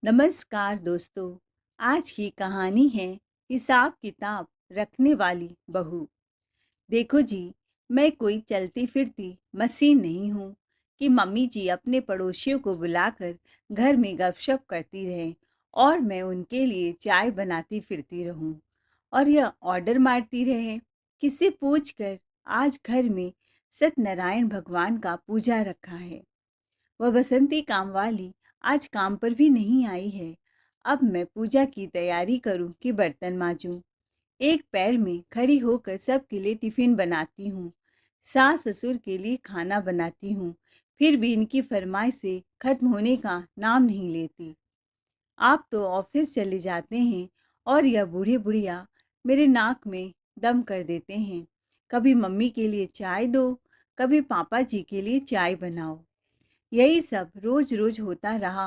नमस्कार दोस्तों। आज की कहानी है हिसाब किताब रखने वाली बहू। देखो जी, मैं कोई चलती फिरती मशीन नहीं हूँ कि मम्मी जी अपने पड़ोसियों को बुलाकर घर में गपशप करती रहें और मैं उनके लिए चाय बनाती फिरती रहूं और यह ऑर्डर मारती रहे। किससे पूछकर आज घर में सत्यनारायण भगवान का पूजा रखा है। वह बसंती कामवाली आज काम पर भी नहीं आई है। अब मैं पूजा की तैयारी करूं कि बर्तन मांजूं। एक पैर में खड़ी होकर सबके लिए टिफिन बनाती हूँ, सास ससुर के लिए खाना बनाती हूँ, फिर भी इनकी फरमाइश से खत्म होने का नाम नहीं लेती। आप तो ऑफिस चले जाते हैं और यह बूढ़े बुढ़िया मेरे नाक में दम कर देते हैं। कभी मम्मी के लिए चाय दो, कभी पापा जी के लिए चाय बनाओ। यही सब रोज रोज होता रहा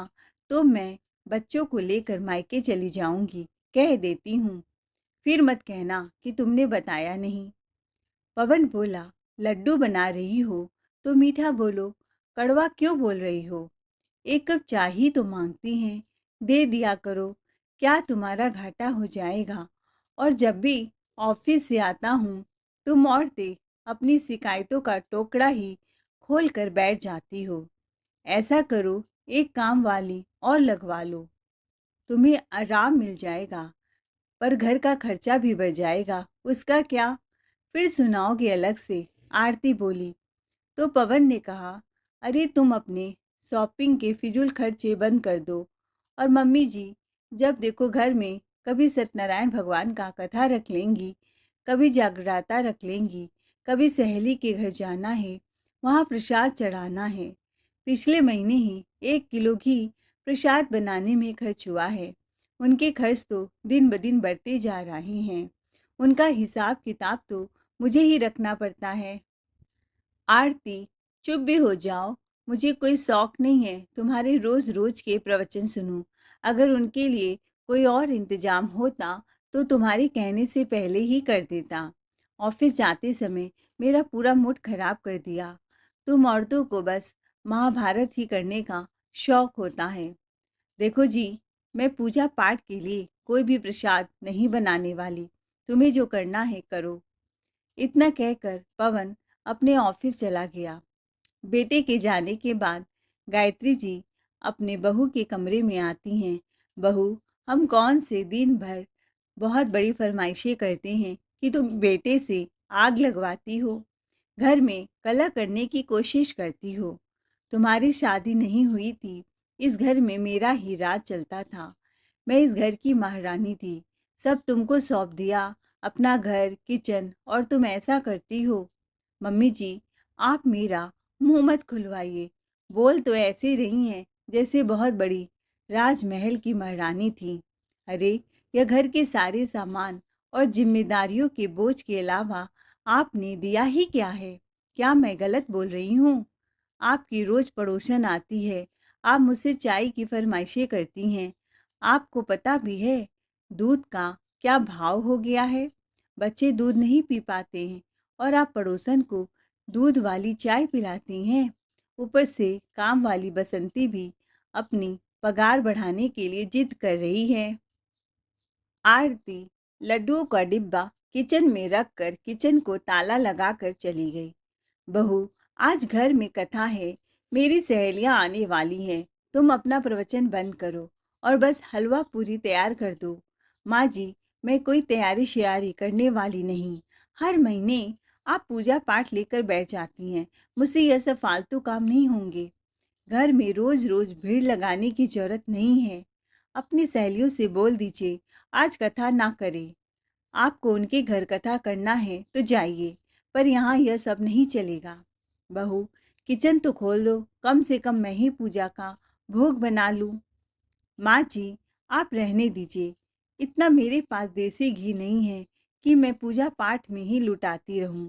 तो मैं बच्चों को लेकर मायके चली जाऊंगी, कह देती हूँ। फिर मत कहना कि तुमने बताया नहीं। पवन बोला, लड्डू बना रही हो तो मीठा बोलो, कड़वा क्यों बोल रही हो? एक कप चाय ही तो मांगती हैं, दे दिया करो। क्या तुम्हारा घाटा हो जाएगा? और जब भी ऑफिस से आता हूँ तुम औरतें अपनी शिकायतों का टोकरा ही खोल कर बैठ जाती हो। ऐसा करो, एक काम वाली और लगवा लो, तुम्हें आराम मिल जाएगा, पर घर का खर्चा भी बढ़ जाएगा। उसका क्या? फिर सुनाओगे अलग से। आरती बोली। तो पवन ने कहा, अरे तुम अपने शॉपिंग के फिजूल खर्चे बंद कर दो। और मम्मी जी, जब देखो घर में कभी सत्यनारायण भगवान का कथा रख लेंगी, कभी जागराता रख लेंगी, कभी सहेली के घर जाना है, वहाँ प्रसाद चढ़ाना है। पिछले महीने ही 1 किलो घी प्रसाद बनाने में खर्च हुआ है। उनके खर्च तो दिन ब दिन बढ़ते जा रहे हैं। उनका हिसाब किताब तो मुझे ही रखना पड़ता है। आरती, चुप भी हो जाओ। मुझे कोई शौक नहीं है तुम्हारे रोज रोज के प्रवचन सुनूं। अगर उनके लिए कोई और इंतजाम होता तो तुम्हारे कहने से पहले ही कर देता। ऑफिस जाते समय मेरा पूरा मूड खराब कर दिया। तुम औरतों को बस महाभारत ही करने का शौक होता है। देखो जी, मैं पूजा पाठ के लिए कोई भी प्रसाद नहीं बनाने वाली। तुम्हें जो करना है करो। इतना कहकर पवन अपने ऑफिस चला गया। बेटे के जाने के बाद गायत्री जी अपने बहू के कमरे में आती हैं। बहू, हम कौन से दिन भर बहुत बड़ी फरमाइशें करते हैं कि तुम बेटे से आग लगवाती हो, घर में कलह करने की कोशिश करती हो। तुम्हारी शादी नहीं हुई थी, इस घर में मेरा ही राज चलता था। मैं इस घर की महारानी थी। सब तुमको सौंप दिया, अपना घर, किचन, और तुम ऐसा करती हो। मम्मी जी, आप मेरा मुंह मत खुलवाइए। बोल तो ऐसे रही हैं जैसे बहुत बड़ी राजमहल की महारानी थी। अरे, यह घर के सारे सामान और जिम्मेदारियों के बोझ के अलावा आपने दिया ही क्या है? क्या मैं गलत बोल रही हूँ? आपकी रोज पड़ोसन आती है, आप मुझसे चाय की फरमाइशें करती हैं। आपको पता भी है दूध का क्या भाव हो गया है? बच्चे दूध नहीं पी पाते हैं और आप पड़ोसन को दूध वाली चाय पिलाती हैं। ऊपर से काम वाली बसंती भी अपनी पगार बढ़ाने के लिए जिद कर रही है। आरती लड्डुओं का डिब्बा किचन में रखकर किचन को ताला लगाकर चली गई। बहू, आज घर में कथा है, मेरी सहेलियां आने वाली हैं। तुम अपना प्रवचन बंद करो और बस हलवा पूरी तैयार कर दो। माँ जी, मैं कोई तैयारी श्यारी करने वाली नहीं। हर महीने आप पूजा पाठ लेकर बैठ जाती हैं, मुझसे यह सब फालतू काम नहीं होंगे। घर में रोज रोज भीड़ लगाने की जरूरत नहीं है। अपनी सहेलियों से बोल दीजिए आज कथा ना करें। आपको उनके घर कथा करना है तो जाइए, पर यहाँ यह सब नहीं चलेगा। बहू, किचन तो खोल दो, कम से कम मैं ही पूजा का भोग बना लूं। माँ जी, आप रहने दीजिए। इतना मेरे पास देसी घी नहीं है कि मैं पूजा पाठ में ही लुटाती रहूं।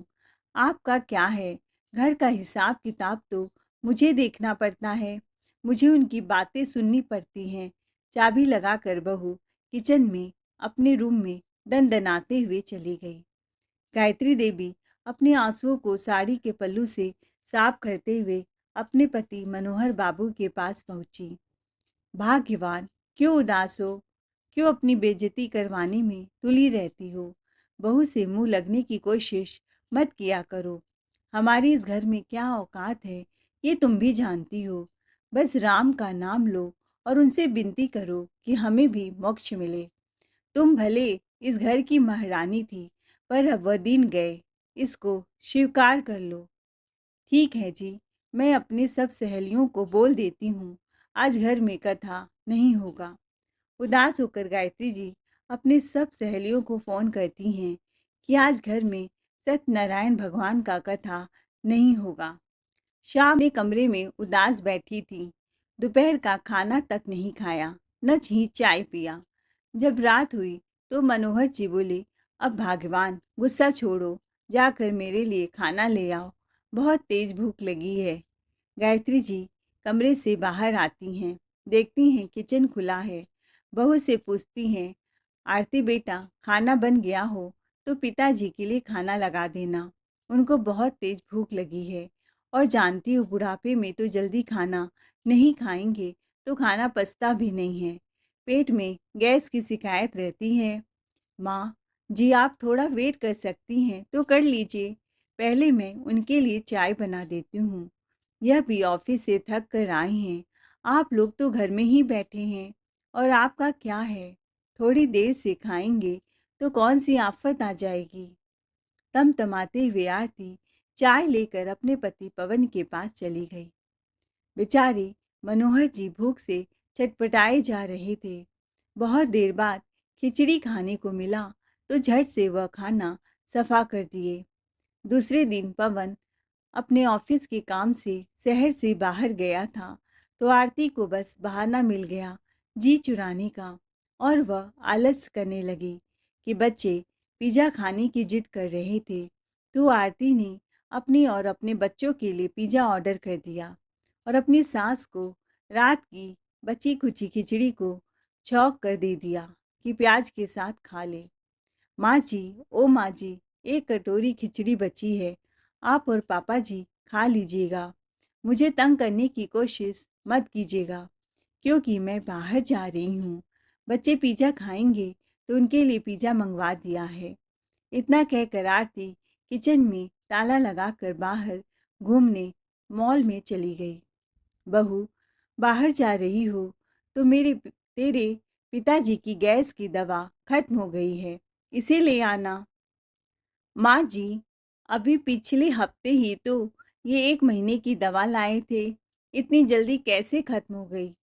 आपका क्या है, घर का हिसाब किताब तो मुझे देखना पड़ता है। मुझे उनकी बातें सुननी पड़ती हैं। चाबी लगाकर बहू किचन में अपने रूम में दनदनाते हुए चली गई। गायत्री देवी अपने आंसुओं को साड़ी के पल्लू से साफ करते हुए अपने पति मनोहर बाबू के पास पहुंची। भाग्यवान क्यों उदास हो? क्यों अपनी बेइज्जती करवाने में तुली रहती हो? बहू से मुँह लगने की कोशिश मत किया करो। हमारी इस घर में क्या औकात है, ये तुम भी जानती हो। बस राम का नाम लो और उनसे विनती करो कि हमें भी मोक्ष मिले। तुम भले इस घर की महारानी थी, पर अब वह दिन गए, इसको स्वीकार कर लो। ठीक है जी, मैं अपनी सब सहेलियों को बोल देती हूँ, आज घर में कथा नहीं होगा। उदास होकर गायत्री जी अपनी सब सहेलियों को फ़ोन करती हैं कि आज घर में सत्यनारायण भगवान का कथा नहीं होगा। शाम अपने कमरे में उदास बैठी थी। दोपहर का खाना तक नहीं खाया, न ही चाय पिया। जब रात हुई तो मनोहर जी बोले, अब भगवान गुस्सा छोड़ो, जाकर मेरे लिए खाना ले आओ, बहुत तेज भूख लगी है। गायत्री जी कमरे से बाहर आती हैं, देखती हैं किचन खुला है। बहू से पूछती हैं, आरती बेटा खाना बन गया हो तो पिताजी के लिए खाना लगा देना, उनको बहुत तेज भूख लगी है और जानती हूँ बुढ़ापे में तो जल्दी खाना नहीं खाएंगे तो खाना पचता भी नहीं है, पेट में गैस की शिकायत रहती है। माँ जी आप थोड़ा वेट कर सकती हैं तो कर लीजिए, पहले मैं उनके लिए चाय बना देती हूँ। यह भी ऑफिस से थक कर आए हैं, आप लोग तो घर में ही बैठे हैं और आपका क्या है, थोड़ी देर से खाएंगे तो कौन सी आफत आ जाएगी। तमतमाते हुए आरती चाय लेकर अपने पति पवन के पास चली गई। बेचारे मनोहर जी भूख से छटपटाए जा रहे थे। बहुत देर बाद खिचड़ी खाने को मिला तो झट से वह खाना सफा कर दिए। दूसरे दिन पवन अपने ऑफिस के काम से शहर से बाहर गया था तो आरती को बस बहाना मिल गया जी चुराने का और वह आलस करने लगी कि बच्चे पिज़्ज़ा खाने की जिद कर रहे थे तो आरती ने अपनी और अपने बच्चों के लिए पिज़्ज़ा ऑर्डर कर दिया और अपनी सास को रात की बची कुची खिचड़ी को छौंक कर दे दिया कि प्याज के साथ खा ले। माँ जी, ओ माँ जी, एक कटोरी खिचड़ी बची है, आप और पापा जी खा लीजिएगा। मुझे तंग करने की कोशिश मत कीजिएगा, क्योंकि मैं बाहर जा रही हूँ। बच्चे पिज़्ज़ा खाएंगे तो उनके लिए पिज़्ज़ा मंगवा दिया है। इतना कहकर आरती किचन में ताला लगाकर बाहर घूमने मॉल में चली गई। बहू, बाहर जा रही हो तो तेरे पिताजी की गैस की दवा खत्म हो गई है, इसे ले आना। माँ जी, अभी पिछले हफ्ते ही तो ये 1 महीने की दवा लाए थे, इतनी जल्दी कैसे खत्म हो गई?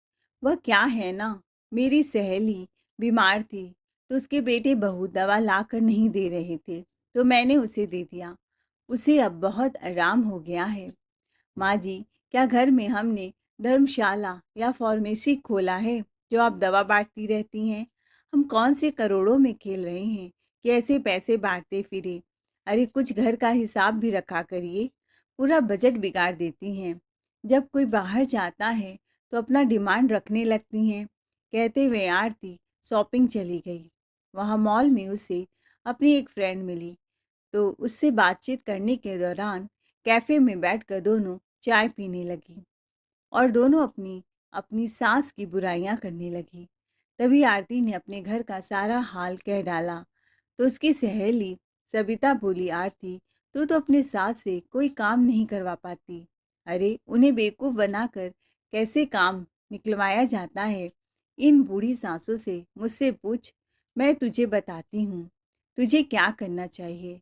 वह क्या है ना, मेरी सहेली बीमार थी तो उसके बेटे बहू दवा लाकर नहीं दे रहे थे तो मैंने उसे दे दिया। उसे अब बहुत आराम हो गया है। माँ जी, क्या घर में हमने धर्मशाला या फार्मेसी खोला है जो आप दवा बांटती रहती हैं? हम कौन से करोड़ों में खेल रहे हैं कि ऐसे पैसे बांटते फिरे। अरे कुछ घर का हिसाब भी रखा करिए, पूरा बजट बिगाड़ देती हैं। जब कोई बाहर जाता है तो अपना डिमांड रखने लगती हैं। कहते हुए आरती शॉपिंग चली गई। वहाँ मॉल में उसे अपनी एक फ्रेंड मिली तो उससे बातचीत करने के दौरान कैफ़े में बैठकर दोनों चाय पीने लगी और दोनों अपनी अपनी सास की बुराइयां करने लगी। तभी आरती ने अपने घर का सारा हाल कह डाला तो उसकी सहेली सबिता बोली, आरती तू तो अपने सास से कोई काम नहीं करवा पाती। अरे उन्हें बेवकूफ़ बनाकर कैसे काम निकलवाया जाता है, इन बूढ़ी सासों से मुझसे पूछ, मैं तुझे बताती हूँ तुझे क्या करना चाहिए।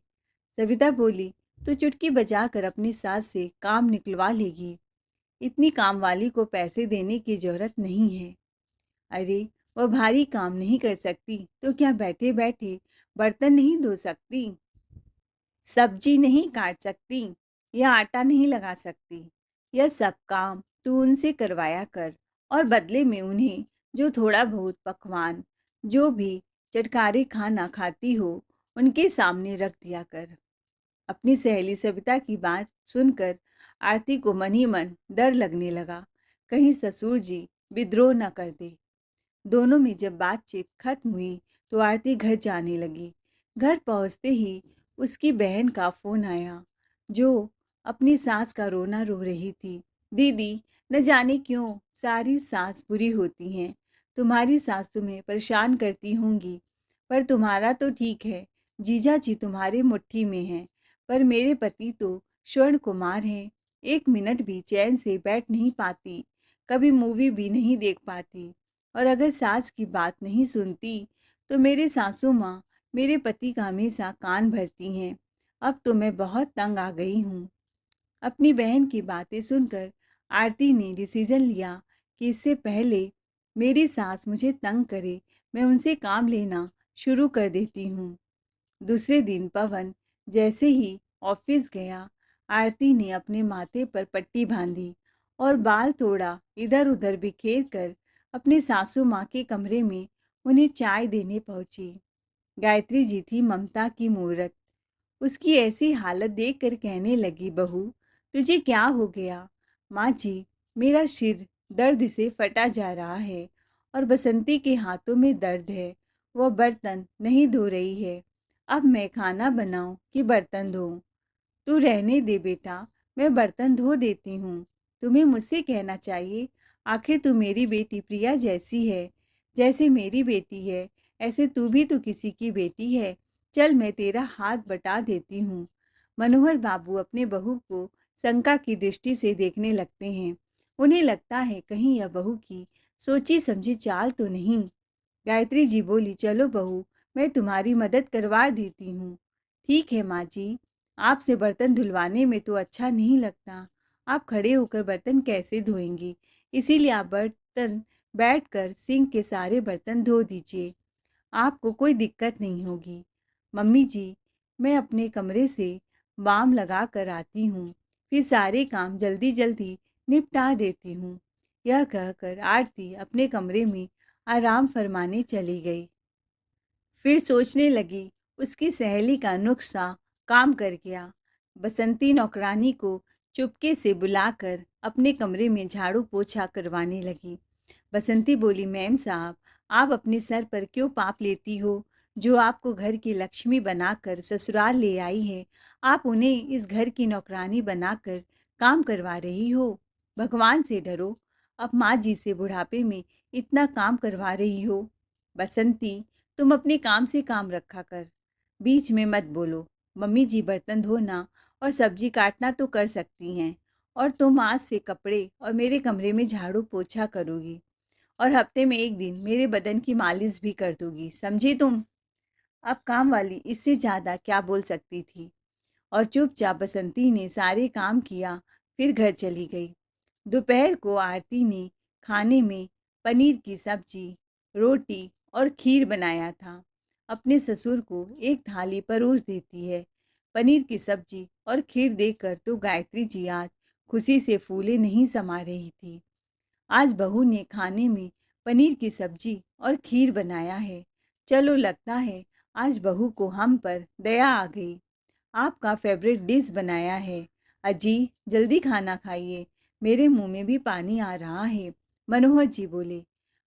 सविता बोली, तो चुटकी बजाकर अपनी सास से काम निकलवा लेगी, इतनी काम वाली को पैसे देने की जरूरत नहीं है। अरे वह भारी काम नहीं कर सकती तो क्या बैठे बैठे बर्तन नहीं धो सकती, सब्जी नहीं काट सकती या आटा नहीं लगा सकती। यह सब काम तू उनसे करवाया कर और बदले में उन्हें जो थोड़ा बहुत पकवान, जो भी चटकारे खाना खाती हो, उनके सामने रख दिया कर। अपनी सहेली सविता की बात सुनकर आरती को मन ही मन डर लगने लगा, कहीं ससुर जी विद्रोह न कर दे। दोनों में जब बातचीत खत्म हुई तो आरती घर जाने लगी। घर पहुंचते ही उसकी बहन का फोन आया जो अपनी सास का रोना रो रही थी। दीदी, न जाने क्यों सारी सास बुरी होती हैं, तुम्हारी सास तुम्हें परेशान करती होंगी, पर तुम्हारा तो ठीक है, जीजा जी तुम्हारी मुट्ठी में हैं, पर मेरे पति तो स्वर्ण कुमार हैं, 1 मिनट भी चैन से बैठ नहीं पाती, कभी मूवी भी नहीं देख पाती, और अगर सास की बात नहीं सुनती, तो मेरे सासू माँ मेरे पति का हमेशा कान भरती हैं। अब तो मैं बहुत तंग आ गई हूँ। अपनी बहन की बातें सुनकर आरती ने डिसीजन लिया कि इससे पहले मेरी सास मुझे तंग करे, मैं उनसे काम लेना शुरू कर देती हूँ। दूसरे दिन पवन जैसे ही ऑफिस गया, आरती ने अपने माथे पर पट्टी बांधी और बाल थोड़ा इधर उधर बिखेर कर अपने सासू माँ के कमरे में उन्हें चाय देने पहुंची। गायत्री जी थी ममता की मूरत। उसकी ऐसी हालत देखकर कहने लगी, बहू तुझे क्या हो गया? माँ जी, मेरा सिर दर्द से फटा जा रहा है और बसंती के हाथों में दर्द है, वह बर्तन नहीं धो रही है। अब मैं खाना बनाऊं कि बर्तन धोऊं? तू रहने दे बेटा, मैं बर्तन धो देती हूँ। तुम्हें मुझसे कहना चाहिए, आखिर तू मेरी बेटी प्रिया जैसी है। जैसे मेरी बेटी है, ऐसे तू भी तो किसी की बेटी है। चल मैं तेरा हाथ बटा देती हूँ। मनोहर बाबू अपने बहू को शंका की दृष्टि से देखने लगते हैं। उन्हें लगता है कहीं यह बहू की सोची समझी चाल तो नहीं। गायत्री जी बोली, चलो बहू, मैं तुम्हारी मदद करवा देती हूँ। ठीक है माँ जी, आपसे बर्तन धुलवाने में तो अच्छा नहीं लगता। आप खड़े होकर बर्तन कैसे धोएंगी? इसीलिए आप बर्तन बैठकर सिंक के सारे बर्तन धो दीजिए, आपको कोई दिक्कत नहीं होगी। मम्मी जी, मैं अपने कमरे से बाम लगा कर आती हूँ, फिर सारे काम जल्दी जल्दी निपटा देती हूँ। यह कहकर आरती अपने कमरे में आराम फरमाने चली गई। फिर सोचने लगी, उसकी सहेली का नुस्खा काम कर गया। बसंती नौकरानी को चुपके से बुलाकर अपने कमरे में झाड़ू पोछा करवाने लगी। बसंती बोली, मैम साहब, आप अपने सर पर क्यों पाप लेती हो? जो आपको घर की लक्ष्मी बनाकर ससुराल ले आई है, आप उन्हें इस घर की नौकरानी बनाकर काम करवा रही हो। भगवान से डरो, अब माँ जी से बुढ़ापे में इतना काम करवा रही हो। बसंती, तुम अपने काम से काम रखा कर, बीच में मत बोलो। मम्मी जी बर्तन धोना और सब्जी काटना तो कर सकती हैं, और तुम आज से कपड़े और मेरे कमरे में झाड़ू पोछा करोगी, और हफ्ते में 1 दिन मेरे बदन की मालिश भी कर दोगी, समझी तुम? अब काम वाली इससे ज़्यादा क्या बोल सकती थी, और चुपचाप बसंती ने सारे काम किया, फिर घर चली गई। दोपहर को आरती ने खाने में पनीर की सब्जी, रोटी और खीर बनाया था। अपने ससुर को एक थाली परोस देती है। पनीर की सब्जी और खीर देखकर तो गायत्री जी आज खुशी से फूले नहीं समा रही थी। आज बहू ने खाने में पनीर की सब्जी और खीर बनाया है। चलो, लगता है आज बहू को हम पर दया आ गई। आपका फेवरेट डिश बनाया है। अजी, जल्दी खाना खाइए, मेरे मुंह में भी पानी आ रहा है। मनोहर जी बोले।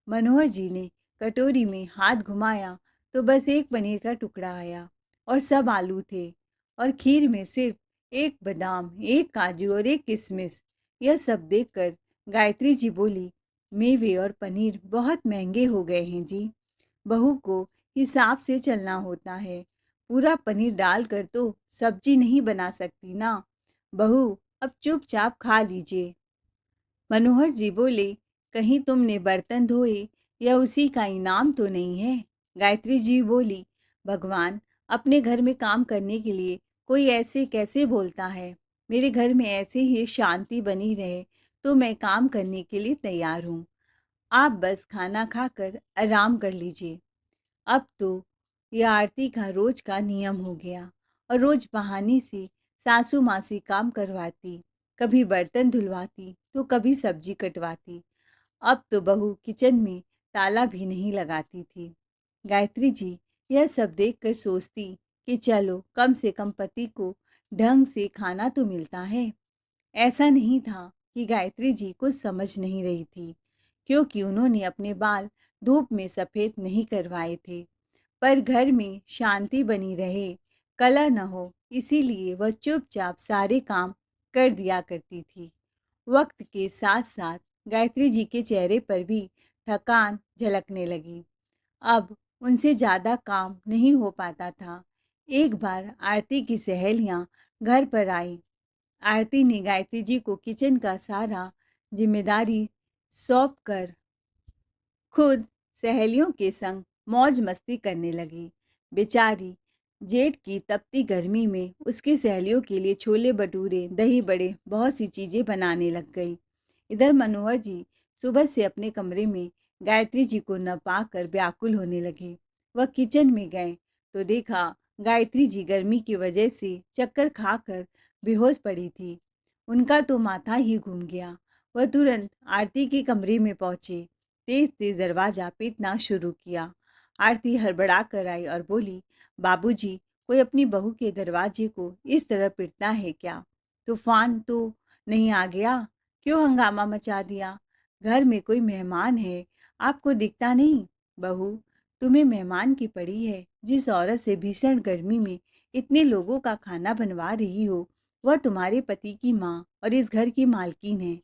मनोहर जी ने कटोरी में हाथ घुमाया तो बस एक पनीर का टुकड़ा आया, और सब आलू थे, और खीर में सिर्फ एक बादाम, एक काजू और एक किशमिश। यह सब देखकर गायत्री जी बोली, मेवे और पनीर बहुत महंगे हो गए हैं जी। बहू को हिसाब से चलना होता है। पूरा पनीर डालकर तो सब्जी नहीं बना सकती ना। बहू, अब चुपचाप खा लीजिए। मनोहर जी बोले, कहीं तुमने बर्तन धोए या उसी का इनाम तो नहीं है? गायत्री जी बोली, भगवान, अपने घर में काम करने के लिए कोई ऐसे कैसे बोलता है? मेरे घर में ऐसे ही शांति बनी रहे तो मैं काम करने के लिए तैयार हूँ। आप बस खाना खाकर आराम कर लीजिए। अब तो यह आरती का रोज का नियम हो गया, और रोज बहाने से सासू माँ से काम करवाती, कभी बर्तन धुलवाती तो कभी सब्जी कटवाती। अब तो बहू किचन में ताला भी नहीं लगाती थी। गायत्री जी यह सब देखकर सोचती कि चलो, कम से कम पति को ढंग से खाना तो मिलता है। ऐसा नहीं था कि गायत्री जी कुछ समझ नहीं रही थी, क्योंकि उन्होंने अपने बाल धूप में सफ़ेद नहीं करवाए थे, पर घर में शांति बनी रहे, कलह न हो, इसीलिए वह चुपचाप सारे काम कर दिया करती थी। वक्त के साथ साथ गायत्री जी के चेहरे पर भी थकान झलकने लगी। अब उनसे ज़्यादा काम नहीं हो पाता था। एक बार आरती की सहेलियाँ घर पर आईं। आरती ने गायत्री जी को किचन का सारा जिम्मेदारी सौंप कर खुद सहेलियों के संग मौज मस्ती करने लगी। बेचारी जेठ की तपती गर्मी में उसकी सहेलियों के लिए छोले भटूरे, दही बड़े, बहुत सी चीज़ें बनाने लग गई। इधर मनोहर जी सुबह से अपने कमरे में गायत्री जी को न पाकर व्याकुल होने लगे। वह किचन में गए तो देखा गायत्री जी गर्मी की वजह से चक्कर खाकर बेहोश पड़ी थी। उनका तो माथा ही घूम गया। वह तुरंत आरती के कमरे में पहुंचे, तेज तेज दरवाजा पीटना शुरू किया। आरती हड़बड़ा कर आई और बोली, बाबूजी, कोई अपनी बहू के दरवाजे को इस तरह पीटता है क्या? तूफान तो नहीं आ गया? क्यों हंगामा मचा दिया? घर में कोई मेहमान है, आपको दिखता नहीं? बहू, तुम्हें मेहमान की पड़ी है। जिस औरत से भीषण गर्मी में इतने लोगों का खाना बनवा रही हो, वह तुम्हारे पति की माँ और इस घर की मालकिन है।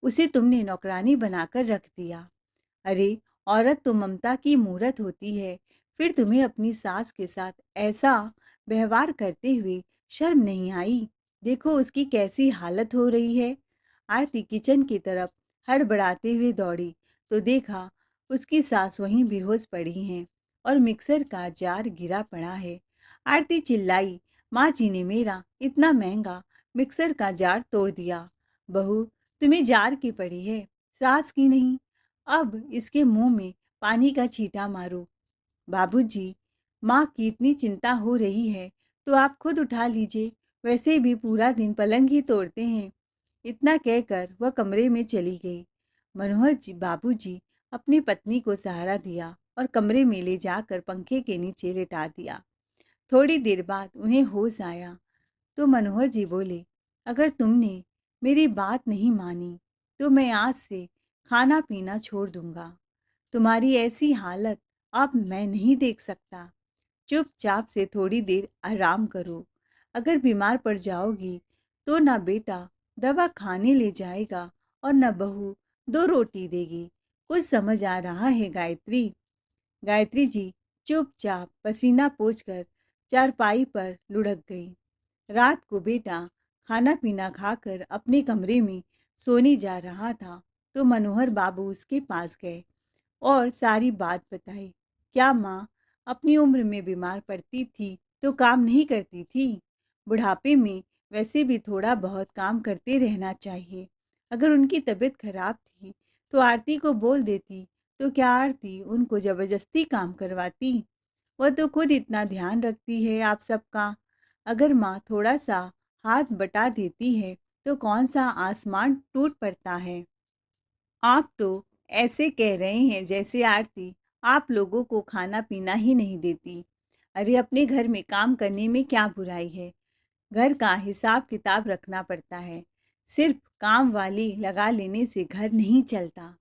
उसे तुमने नौकरानी बनाकर रख दिया। अरे, औरत तो ममता की मूरत होती है। फिर तुम्हें अपनी सास के साथ ऐसा व्यवहार करते हुए शर्म नहीं आई? देखो उसकी कैसी हालत हो रही है। आरती किचन की तरफ हड़बड़ाते हुए दौड़ी तो देखा उसकी सास वहीं बेहोश पड़ी हैं और मिक्सर का जार गिरा पड़ा है। आरती चिल्लाई, माँ जी ने मेरा इतना महंगा मिक्सर का जार तोड़ दिया। बहू, तुम्हें जार की पड़ी है, सास की नहीं। अब इसके मुंह में पानी का छींटा मारो। बाबूजी, माँ की इतनी चिंता हो रही है तो आप खुद उठा लीजिए, वैसे भी पूरा दिन पलंग ही तोड़ते हैं। इतना कहकर वह कमरे में चली गई। मनोहर जी बाबूजी अपनी पत्नी को सहारा दिया और कमरे में ले जाकर पंखे के नीचे लेटा दिया। थोड़ी देर बाद उन्हें होश आया तो मनोहर जी बोले, अगर तुमने मेरी बात नहीं मानी तो मैं आज से खाना पीना छोड़ दूंगा। तुम्हारी ऐसी हालत अब मैं नहीं देख सकता। चुपचाप से थोड़ी देर आराम करो। अगर बीमार पड़ जाओगी तो ना बेटा दवा खाने ले जाएगा और न बहू दो रोटी देगी। कुछ समझ आ रहा है गायत्री? गायत्री जी चुपचाप पसीना पोंछकर चारपाई पर लुढ़क गई। रात को बेटा खाना पीना खाकर अपने कमरे में सोने जा रहा था तो मनोहर बाबू उसके पास गए और सारी बात बताई। क्या माँ अपनी उम्र में बीमार पड़ती थी तो काम नहीं करती थी? बुढ़ापे में वैसे भी थोड़ा बहुत काम करते रहना चाहिए। अगर उनकी तबीयत खराब थी तो आरती को बोल देती, तो क्या आरती उनको ज़बरदस्ती काम करवाती? वह तो खुद इतना ध्यान रखती है आप सबका। अगर माँ थोड़ा सा हाथ बटा देती है तो कौन सा आसमान टूट पड़ता है। आप तो ऐसे कह रहे हैं जैसे आरती आप लोगों को खाना पीना ही नहीं देती। अरे, अपने घर में काम करने में क्या बुराई है? घर का हिसाब किताब रखना पड़ता है। सिर्फ काम वाली लगा लेने से घर नहीं चलता।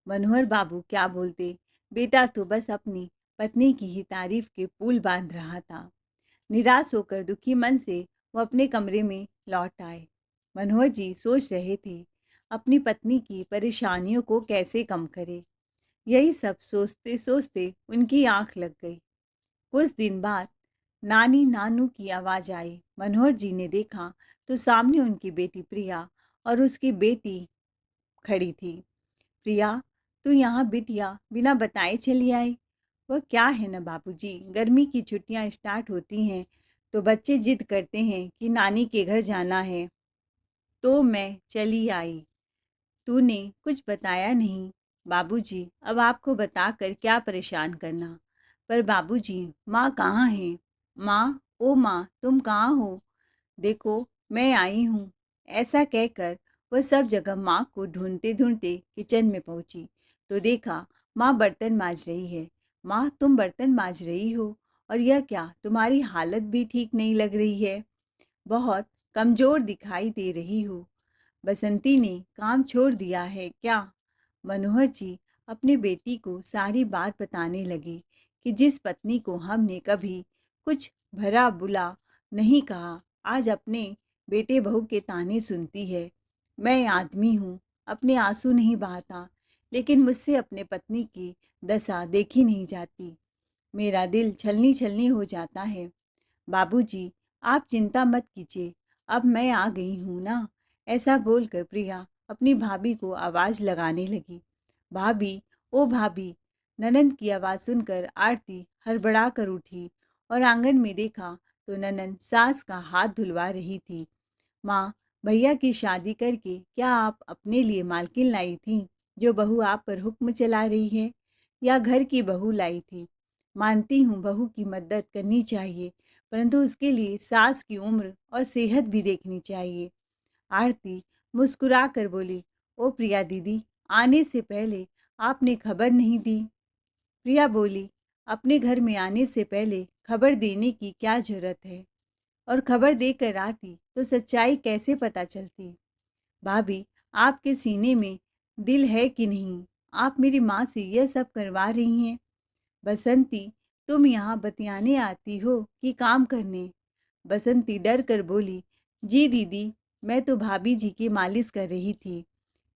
मनोहर बाबू क्या बोलते, बेटा तो बस अपनी पत्नी की ही तारीफ के पुल बांध रहा था। निराश होकर दुखी मन से वो अपने कमरे में लौट आए। मनोहर जी सोच रहे थे अपनी पत्नी की परेशानियों को कैसे कम करे। यही सब सोचते सोचते उनकी आंख लग गई। कुछ दिन बाद नानी नानू की आवाज़ आई। मनोहर जी ने देखा तो सामने उनकी बेटी प्रिया और उसकी बेटी खड़ी थी। प्रिया, तू यहाँ बिटिया बिना बताए चली आई? वह क्या है ना बाबूजी, गर्मी की छुट्टियाँ स्टार्ट होती हैं तो बच्चे जिद करते हैं कि नानी के घर जाना है, तो मैं चली आई। तूने कुछ बताया नहीं। बाबूजी, अब आपको बताकर क्या परेशान करना। पर बाबूजी, माँ कहाँ है? माँ, ओ माँ, तुम कहाँ हो? देखो, मैं आई हूँ। ऐसा कहकर वह सब जगह माँ को ढूंढते ढूंढते किचन में पहुंची तो देखा माँ बर्तन मांज रही है। माँ, तुम बर्तन मांज रही हो और यह क्या, तुम्हारी हालत भी ठीक नहीं लग रही है। बहुत कमजोर दिखाई दे रही हो। बसंती ने काम छोड़ दिया है क्या? मनोहर जी अपनी बेटी को सारी बात बताने लगे कि जिस पत्नी को हमने कभी कुछ भला बुरा नहीं कहा, आज अपने बेटे बहू के ताने सुनती है। मैं आदमी हूँ, अपने आंसू नहीं बहाता, लेकिन मुझसे अपने पत्नी की दशा देखी नहीं जाती। मेरा दिल छलनी छलनी हो जाता है। बाबूजी, आप चिंता मत कीजिए, अब मैं आ गई हूँ ना। ऐसा बोलकर प्रिया अपनी भाभी को आवाज़ लगाने लगी। भाभी, ओ भाभी! ननंद की आवाज़ सुनकर आरती हड़बड़ा कर उठी और आंगन में देखा तो ननंद सास का हाथ धुलवा रही थी। माँ, भैया की शादी करके क्या आप अपने लिए मालकिन लाई थी, जो बहू आप पर हुक्म चला रही है, या घर की बहू लाई थी? मानती हूँ बहू की मदद करनी चाहिए, परंतु उसके लिए सास की उम्र और सेहत भी देखनी चाहिए। आरती मुस्कुरा कर बोली, ओ प्रिया दीदी, आने से पहले आपने खबर नहीं दी। प्रिया बोली, अपने घर में आने से पहले खबर देने की क्या जरूरत है? और खबर देकर आती तो सच्चाई कैसे पता चलती? भाभी, आपके सीने में दिल है कि नहीं? आप मेरी माँ से यह सब करवा रही हैं। बसंती, तुम यहाँ बतियाने आती हो कि काम करने? बसंती डर कर बोली, जी दीदी, मैं तो भाभी जी की मालिश कर रही थी।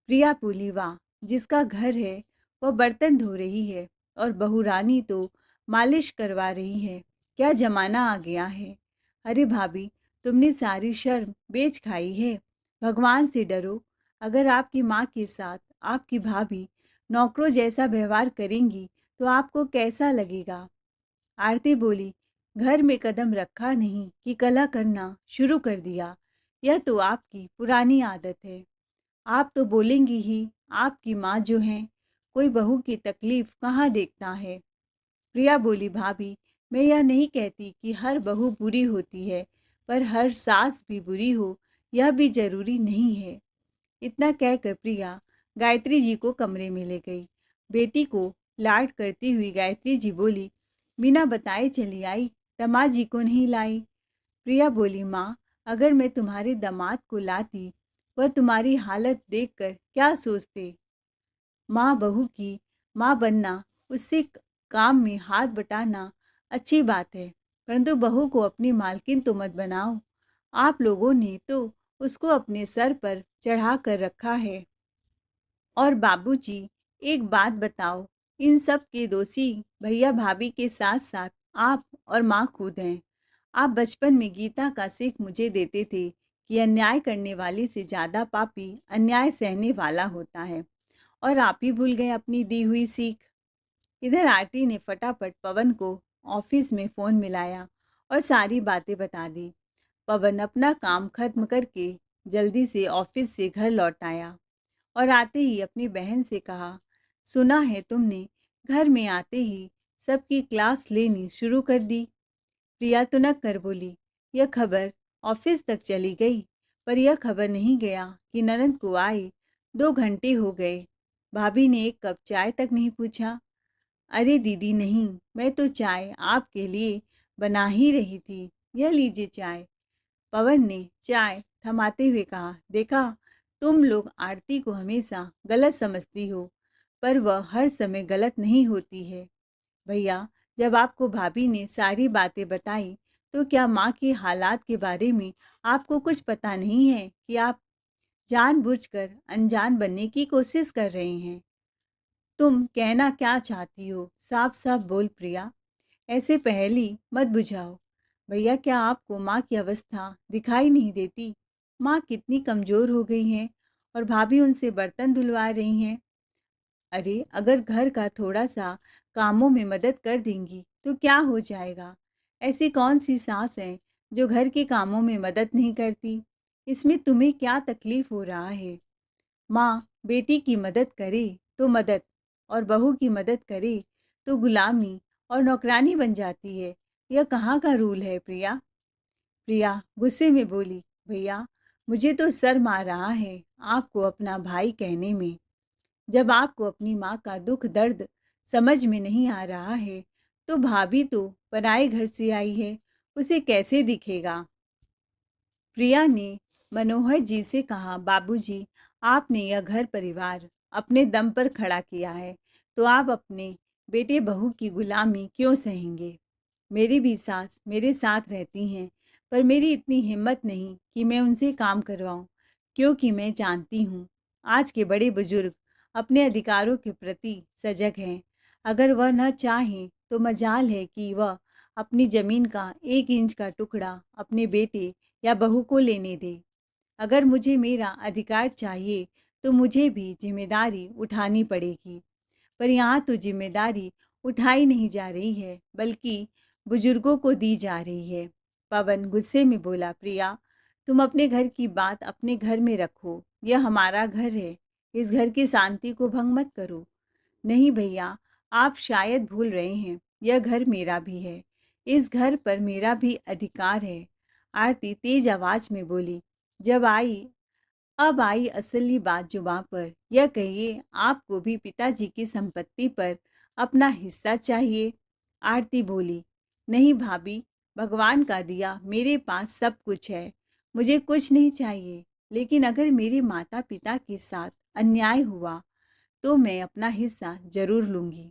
प्रिया बोली, वाह, जिसका घर है वह बर्तन धो रही है और बहू रानी तो मालिश करवा रही है। क्या जमाना आ गया है। अरे भाभी, तुमने सारी शर्म बेच खाई है। भगवान से डरो। अगर आपकी माँ के साथ आपकी भाभी नौकरों जैसा व्यवहार करेंगी तो आपको कैसा लगेगा? आरती बोली, घर में कदम रखा नहीं कि कलह करना शुरू कर दिया। यह तो आपकी पुरानी आदत है। आप तो बोलेंगी ही, आपकी माँ जो हैं, कोई बहू की तकलीफ कहाँ देखता है। प्रिया बोली, भाभी, मैं यह नहीं कहती कि हर बहू बुरी होती है, पर हर सास भी बुरी हो यह भी जरूरी नहीं है। इतना कहकर प्रिया गायत्री जी को कमरे में ले गई। बेटी को लाड करती हुई गायत्री जी बोली, बिना बताए चली आई, दामाद जी को नहीं लाई। प्रिया बोली, माँ, अगर मैं तुम्हारे दामाद को लाती, वह तुम्हारी हालत देखकर क्या सोचते? माँ बहू की माँ बनना, उससे काम में हाथ बटाना अच्छी बात है, परंतु बहू को अपनी मालकिन तो मत बनाओ। आप लोगों ने तो उसको अपने सर पर चढ़ा कर रखा है। और बाबूजी, एक बात बताओ, इन सब के दोषी भैया भाभी के साथ साथ आप और माँ खुद हैं। आप बचपन में गीता का सीख मुझे देते थे कि अन्याय करने वाले से ज़्यादा पापी अन्याय सहने वाला होता है, और आप ही भूल गए अपनी दी हुई सीख। इधर आरती ने फटाफट पवन को ऑफिस में फ़ोन मिलाया और सारी बातें बता दी। पवन अपना काम खत्म करके जल्दी से ऑफिस से घर लौट आया और आते ही अपनी बहन से कहा, सुना है तुमने घर में आते ही सबकी क्लास लेनी शुरू कर दी। प्रिया तुनक कर बोली, यह खबर ऑफिस तक चली गई, पर यह खबर नहीं गया कि ननद को आए 2 घंटे हो गए। भाभी ने एक कप चाय तक नहीं पूछा। अरे दीदी नहीं, मैं तो चाय आपके लिए बना ही रही थी, यह लीजिए चाय। पवन ने चाय थमाते हुए कहा, देखा, तुम लोग आरती को हमेशा गलत समझती हो, पर वह हर समय गलत नहीं होती है। भैया, जब आपको भाभी ने सारी बातें बताई, तो क्या माँ के हालात के बारे में आपको कुछ पता नहीं है कि आप जानबूझकर अनजान बनने की कोशिश कर रहे हैं? तुम कहना क्या चाहती हो? साफ साफ बोल प्रिया, ऐसे पहेली मत बुझाओ। भैया, क्या आपको माँ की अवस्था दिखाई नहीं देती? माँ कितनी कमज़ोर हो गई हैं और भाभी उनसे बर्तन धुलवा रही हैं। अरे, अगर घर का थोड़ा-सा कामों में मदद कर देंगी, तो क्या हो जाएगा? ऐसी कौन-सी सास है, जो घर के कामों में मदद नहीं करती? इसमें तुम्हें क्या तकलीफ़ हो रहा है? माँ बेटी की मदद करे तो मदद, और बहू की मदद करे तो गुलामी और नौकरानी बन जाती है। यह कहाँ का रूल है प्रिया? प्रिया गुस्से में बोली, भैया, मुझे तो शर्म आ रहा है आपको अपना भाई कहने में। जब आपको अपनी माँ का दुख दर्द समझ में नहीं आ रहा है, तो भाभी तो पराए घर से आई है, उसे कैसे दिखेगा? प्रिया ने मनोहर जी से कहा, बाबूजी, आपने यह घर परिवार अपने दम पर खड़ा किया है, तो आप अपने बेटे बहू की गुलामी क्यों सहेंगे? मेरी भी सास मेरे साथ रहती हैं, पर मेरी इतनी हिम्मत नहीं कि मैं उनसे काम करवाऊं, क्योंकि मैं जानती हूँ आज के बड़े बुजुर्ग अपने अधिकारों के प्रति सजग हैं। अगर वह न चाहें तो मजाल है कि वह अपनी ज़मीन का 1 इंच का टुकड़ा अपने बेटे या बहू को लेने दे। अगर मुझे मेरा अधिकार चाहिए तो मुझे भी जिम्मेदारी उठानी पड़ेगी। पर यहाँ तो जिम्मेदारी उठाई नहीं जा रही है, बल्कि बुजुर्गों को दी जा रही है। पवन गुस्से में बोला, प्रिया, तुम अपने घर की बात अपने घर में रखो। यह हमारा घर है। इस घर की शांति को भंग मत करो। नहीं भैया, आप शायद भूल रहे हैं, यह घर मेरा भी है। इस घर पर मेरा भी अधिकार है। आरती तेज आवाज में बोली। जब आई अब आई असली बात जुबां पर। यह कहिए, आपको भी पिताजी की संपत्ति पर अपना हिस्सा चाहिए? आरती बोली, नहीं भाभी, भगवान का दिया मेरे पास सब कुछ है। मुझे कुछ नहीं चाहिए। लेकिन अगर मेरे माता पिता के साथ अन्याय हुआ तो मैं अपना हिस्सा जरूर लूंगी।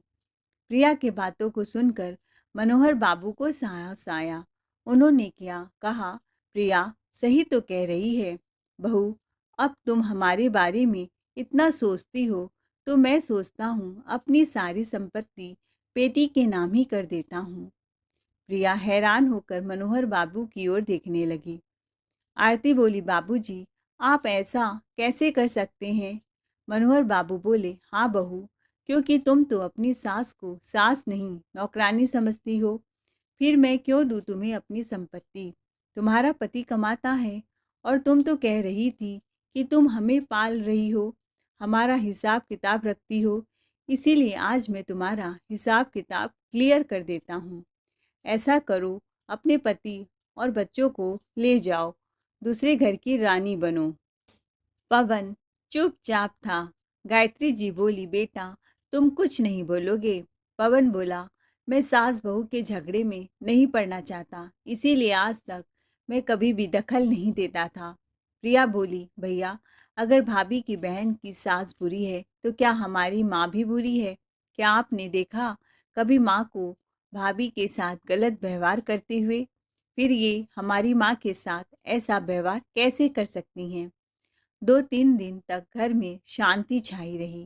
प्रिया की बातों को सुनकर मनोहर बाबू को साहस आया। उन्होंने क्या कहा, प्रिया सही तो कह रही है बहू। अब तुम हमारे बारे में इतना सोचती हो तो मैं सोचता हूँ अपनी सारी संपत्ति बेटी के नाम ही कर देता हूँ। प्रिया हैरान होकर मनोहर बाबू की ओर देखने लगी। आरती बोली, बाबूजी, आप ऐसा कैसे कर सकते हैं? मनोहर बाबू बोले, हाँ बहू, क्योंकि तुम तो अपनी सास को सास नहीं नौकरानी समझती हो। फिर मैं क्यों दूँ तुम्हें अपनी संपत्ति? तुम्हारा पति कमाता है और तुम तो कह रही थी कि तुम हमें पाल रही हो, हमारा हिसाब किताब रखती हो। इसीलिए आज मैं तुम्हारा हिसाब किताब क्लियर कर देता हूँ। ऐसा करो, अपने पति और बच्चों को ले जाओ, दूसरे घर की रानी बनो। पवन चुपचाप था। गायत्री जी बोली, बेटा तुम कुछ नहीं बोलोगे? पवन बोला, मैं सास बहू के झगड़े में नहीं पड़ना चाहता, इसीलिए आज तक मैं कभी भी दखल नहीं देता था। प्रिया बोली, भैया, अगर भाभी की बहन की सास बुरी है तो क्या हमारी माँ भी बुरी है? क्या आपने देखा कभी माँ को भाभी के साथ गलत व्यवहार करते हुए? फिर ये हमारी माँ के साथ ऐसा व्यवहार कैसे कर सकती हैं? 2-3 दिन तक घर में शांति छाई रही।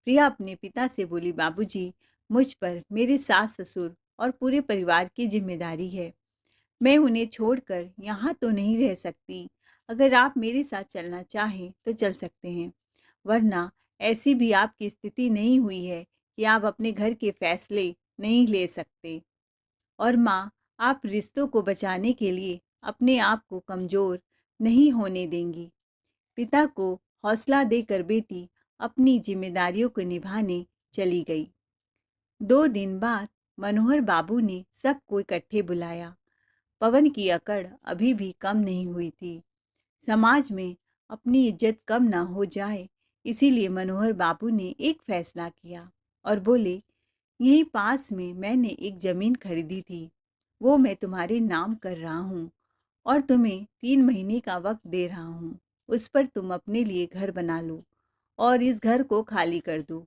प्रिया अपने पिता से बोली, बाबूजी, मुझ पर मेरे सास ससुर और पूरे परिवार की जिम्मेदारी है। मैं उन्हें छोड़कर यहाँ तो नहीं रह सकती। अगर आप मेरे साथ चलना चाहें तो चल सकते हैं, वरना ऐसी भी आपकी स्थिति नहीं हुई है कि आप अपने घर के फैसले नहीं ले सकते। और माँ, आप रिश्तों को बचाने के लिए अपने आप को कमज़ोर नहीं होने देंगी। पिता को हौसला देकर बेटी अपनी जिम्मेदारियों को निभाने चली गई। 2 दिन बाद मनोहर बाबू ने सबको इकट्ठे बुलाया। पवन की अकड़ अभी भी कम नहीं हुई थी। समाज में अपनी इज्जत कम ना हो जाए, इसीलिए मनोहर बाबू ने एक फैसला किया और बोले, यहीं पास में मैंने एक जमीन खरीदी थी, वो मैं तुम्हारे नाम कर रहा हूँ और तुम्हें 3 महीने का वक्त दे रहा हूँ। उस पर तुम अपने लिए घर बना लो और इस घर को खाली कर दो।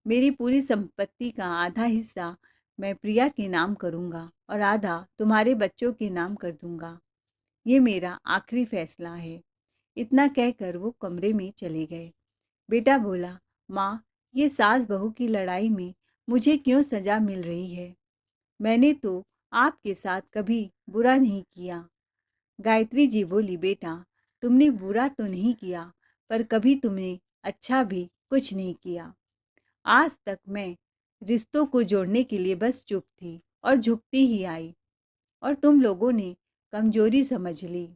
मेरी पूरी संपत्ति का आधा हिस्सा मैं प्रिया के नाम करूँगा और आधा तुम्हारे बच्चों के नाम कर दूँगा। ये मेरा आखिरी फैसला है। इतना कहकर वो कमरे में चले गए। बेटा बोला, माँ, ये सास बहू की लड़ाई में मुझे क्यों सजा मिल रही है? मैंने तो आपके साथ कभी बुरा नहीं किया। गायत्री जी बोली, बेटा, तुमने बुरा तो नहीं किया, पर कभी तुमने अच्छा भी कुछ नहीं किया। आज तक मैं रिश्तों को जोड़ने के लिए बस चुप थी और झुकती ही आई, और तुम लोगों ने कमजोरी समझ ली।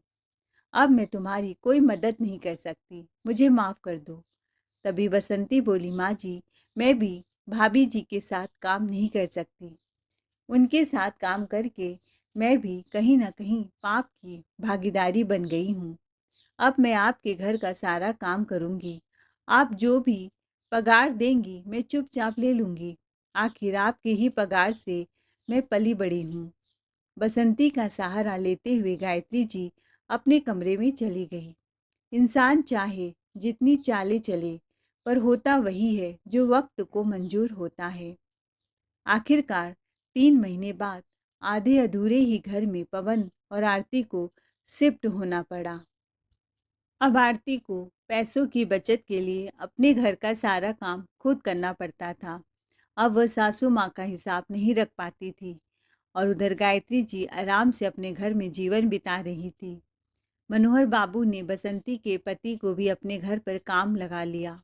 अब मैं तुम्हारी कोई मदद नहीं कर सकती, मुझे माफ़ कर दो। तभी बसंती बोली, माँ जी, मैं भी भाभी जी के साथ काम नहीं कर सकती। उनके साथ काम करके मैं भी कहीं ना कहीं पाप की भागीदारी बन गई हूँ। अब मैं आपके घर का सारा काम करूँगी। आप जो भी पगार देंगी मैं चुपचाप ले लूँगी। आखिर आपके ही पगार से मैं पली बड़ी हूँ। बसंती का सहारा लेते हुए गायत्री जी अपने कमरे में चली गई। इंसान चाहे जितनी चाले चले, पर होता वही है जो वक्त को मंजूर होता है। आखिरकार 3 महीने बाद आधे अधूरे ही घर में पवन और आरती को शिफ्ट होना पड़ा। अब आरती को पैसों की बचत के लिए अपने घर का सारा काम खुद करना पड़ता था। अब वह सासू माँ का हिसाब नहीं रख पाती थी और उधर गायत्री जी आराम से अपने घर में जीवन बिता रही थी। मनोहर बाबू ने बसंती के पति को भी अपने घर पर काम लगा लिया।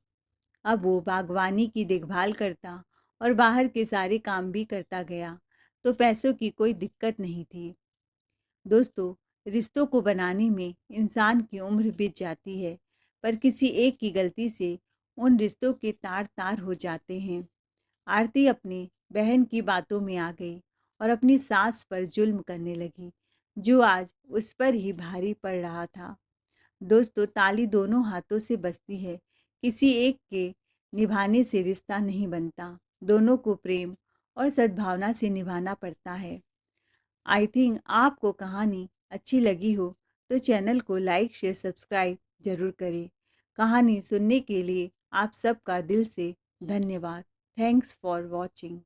अब वो बागवानी की देखभाल करता और बाहर के सारे काम भी करता गया, तो पैसों की कोई दिक्कत नहीं थी। दोस्तों, रिश्तों को बनाने में इंसान की उम्र बीत जाती है, पर किसी एक की गलती से उन रिश्तों के तार-तार हो जाते हैं। आरती अपनी बहन की बातों में आ गई और अपनी सास पर जुल्म करने लगी, जो आज उस पर ही भारी पड़ रहा था। दोस्तों, ताली दोनों हाथों से बजती है। किसी एक के निभाने से रिश्ता नहीं बनता। दोनों को प्रेम और सद्भावना से निभाना पड़ता है। आई थिंक आपको कहानी अच्छी लगी हो तो चैनल को लाइक शेयर सब्सक्राइब जरूर करें। कहानी सुनने के लिए आप सबका दिल से धन्यवाद। Thanks for watching.